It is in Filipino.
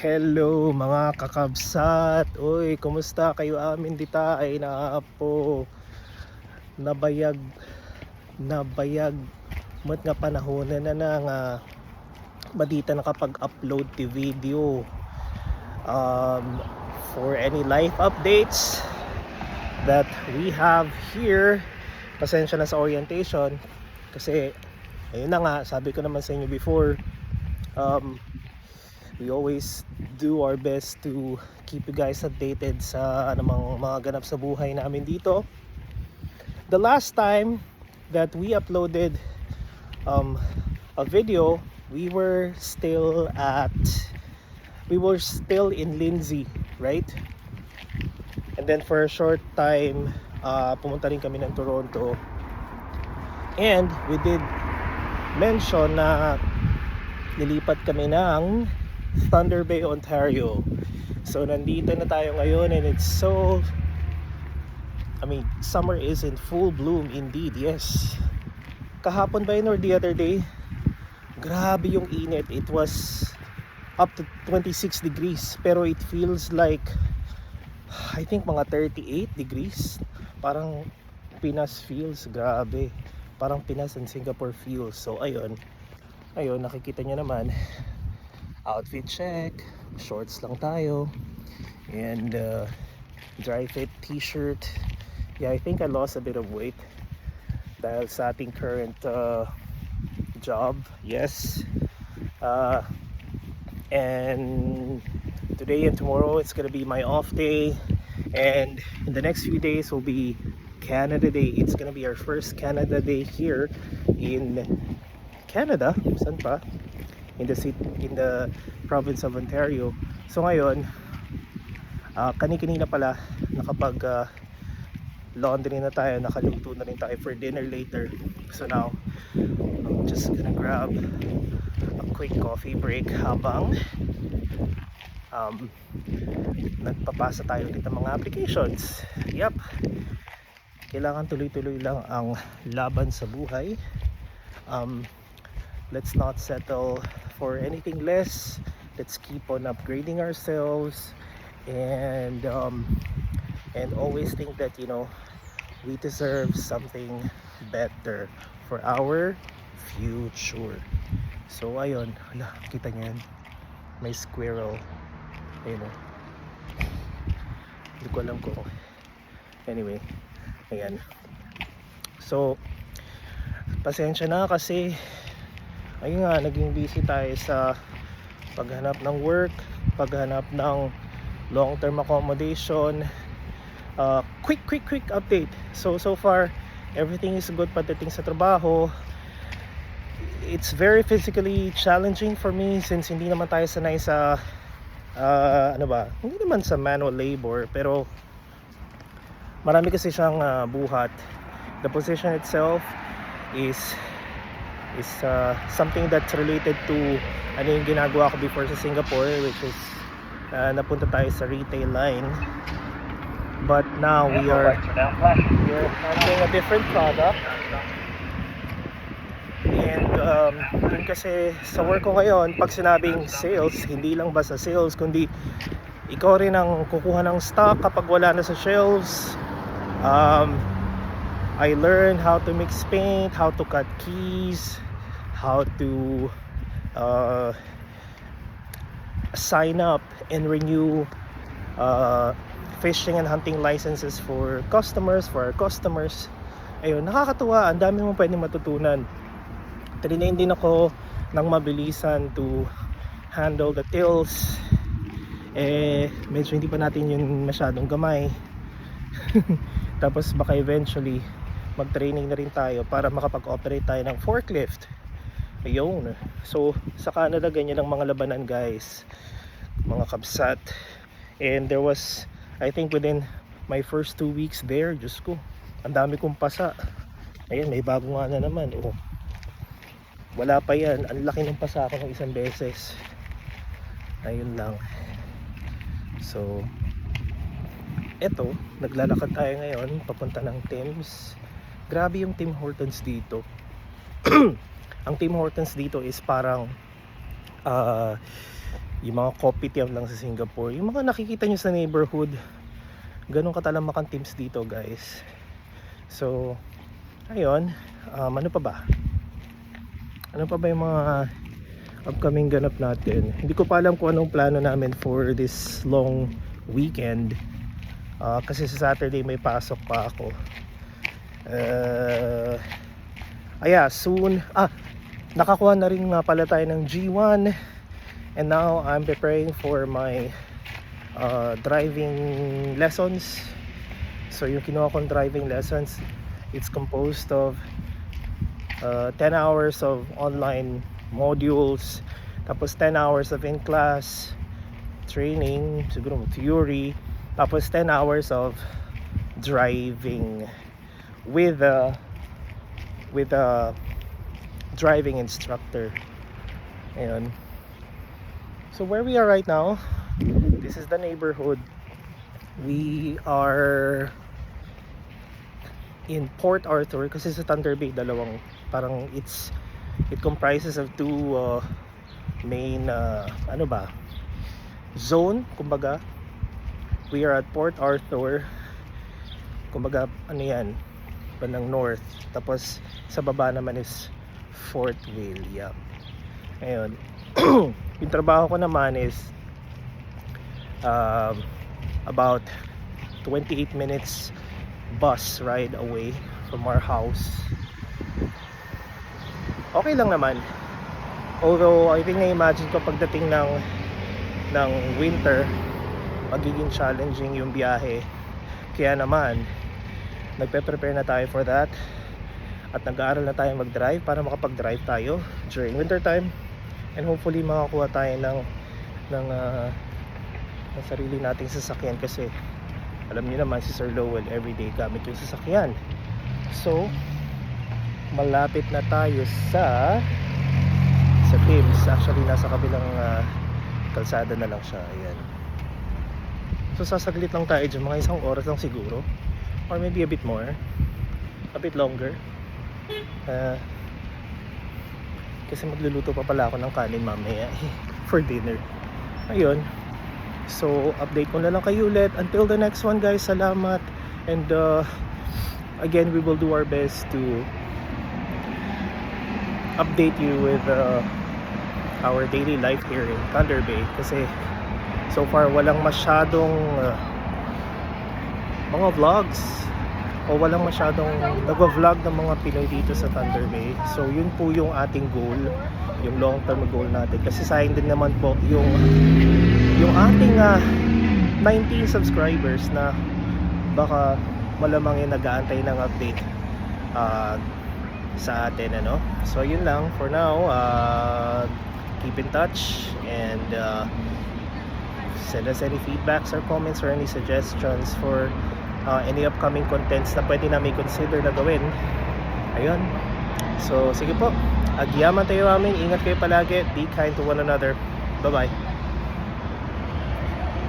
Hello mga kakabsat. Uy, kumusta kayo amin dita ay naapo nabayag nabayag mat nga panahon na nga madita nakapag-upload ti video for any life updates that we have here. Pasensya na sa orientation kasi ayun na nga, sabi ko naman sa inyo before, we always do our best to keep you guys updated sa anumang mga ganap sa buhay namin dito. The last time that we uploaded a video, we were still in Lindsay, right? And then for a short time, pumunta rin kami ng Toronto, and we did mention na nilipat kami ng Thunder Bay, Ontario. So nandito na tayo ngayon, and it's so, summer is in full bloom indeed. Yes, kahapon ba yun or the other day, grabe yung init. It was up to 26 degrees, pero it feels like I think mga 38 degrees. Parang Pinas feels. Grabe, parang Pinas and Singapore feels. So ayun, nakikita nyo naman, outfit check, shorts lang tayo, and dry fit t-shirt. Yeah, I think I lost a bit of weight dahil sa ating current job. Yes, and today and tomorrow it's gonna be my off day, and in the next few days will be Canada Day. It's gonna be our first Canada Day here in Canada. Saan pa? In the province of Ontario. So ngayon, kanina pala nakapag laundry na tayo, nakaluto na rin tayo for dinner later. So now I'm just gonna grab a quick coffee break habang nagpapasa tayo ulit ng mga applications. Yep, kailangan tuloy-tuloy lang ang laban sa buhay. Let's not settle for anything less. Let's keep on upgrading ourselves, and always think that we deserve something better for our future. So ayun, kita niyo yan, may squirrel. Ayun, hindi ko alam kung anyway. Ayan, so pasensya na kasi ayun nga, naging busy tayo sa paghanap ng work, paghanap ng long-term accommodation. Quick update. So far everything is good pagdating sa trabaho. It's very physically challenging for me since hindi naman tayo sanay sa hindi naman sa manual labor, pero marami kasi siyang buhat. The position itself is something that's related to yung ginagawa ko before sa Singapore, which is napunta tayo sa retail line, but now we are handling a different product. And yun kasi sa work ko ngayon, pag sinabing sales, hindi lang basta sales, kundi ikaw rin ang kukuha ng stock kapag wala na sa shelves. I learned how to mix paint, how to cut keys, how to sign up and renew fishing and hunting licenses for our customers. Ayun, nakakatuwa, ang dami mong pwedeng matutunan. Trinain din ako ng mabilisan to handle the tills. Medyo hindi pa natin yun masyadong gamay. Tapos baka eventually mag-training na rin tayo para makapag-operate tayo ng forklift. Ayun. So sa Canada, ganyan ang mga labanan, guys, mga kabsat. And there was, I think within my first 2 weeks there, Diyos ko, ang dami kong pasa. Ayun, may bago nga na naman. Wala pa yan, ang laki ng pasa ko ng isang beses. Ayun lang. So eto, naglalakad tayo ngayon papunta ng Tim's. Grabe yung Tim Hortons dito. Ang Tim Hortons dito is parang yung mga kopitiam lang sa Singapore, yung mga nakikita nyo sa neighborhood, ganun katalamak ang teams dito guys. So ayun, ano pa ba? Ano pa ba yung mga upcoming ganap natin? Hindi ko pa alam kung anong plano namin for this long weekend. Kasi sa Saturday may pasok pa ako. Soon. Nakakuha na rin nga pala tayo ng G1. And now I'm preparing for my driving lessons. So yung kinuha kong driving lessons, it's composed of 10 hours of online modules, tapos 10 hours of in-class training, siguro theory, tapos 10 hours of driving with a driving instructor. Ayun. So where we are right now, this is the neighborhood. We are in Port Arthur kasi sa Thunder Bay dalawang parang it comprises of two main zone, kumbaga. We are at Port Arthur, kumbaga yan, bandang north, tapos sa baba naman is Fort William. Ngayon yung trabaho ko naman is about 28 minutes bus ride away from our house. Okay lang naman. Although I think na-imagine ko pagdating ng winter, magiging challenging yung biyahe. Kaya naman nagpe-prepare na tayo for that. At nag-aaral na tayo mag-drive para makapag-drive tayo during winter time. And hopefully makakuha tayo ng sarili nating sasakyan kasi alam niyo naman si Sir Lowell everyday gamit yung sasakyan. So malapit na tayo sa Thames. Actually nasa kabilang kalsada na lang siya. Ayan. So sasaglit lang tayo dyan, mga isang oras lang siguro, or maybe a bit more, a bit longer. Kasi magluluto pa pala ako ng kanin mamaya for dinner. Ayun. So update ko na lang kayo ulit. Until the next one guys, salamat. And again, we will do our best to update you with our daily life here in Thunder Bay. Kasi so far walang masyadong mga vlogs, o walang masyadong nag-vlog ng mga Pinoy dito sa Thunder Bay. So yun po yung ating goal, yung long term goal natin. Kasi sayang din naman po yung ating 19 subscribers na baka malamang yung nag-aantay ng update sa atin, ano. So yun lang for now. Keep in touch and send us any feedbacks or comments or any suggestions for any upcoming contents na pwede namin consider na gawin. Ayun. So sige po, agyaman tayo amin, ingat kayo palagi, be kind to one another. Bye bye.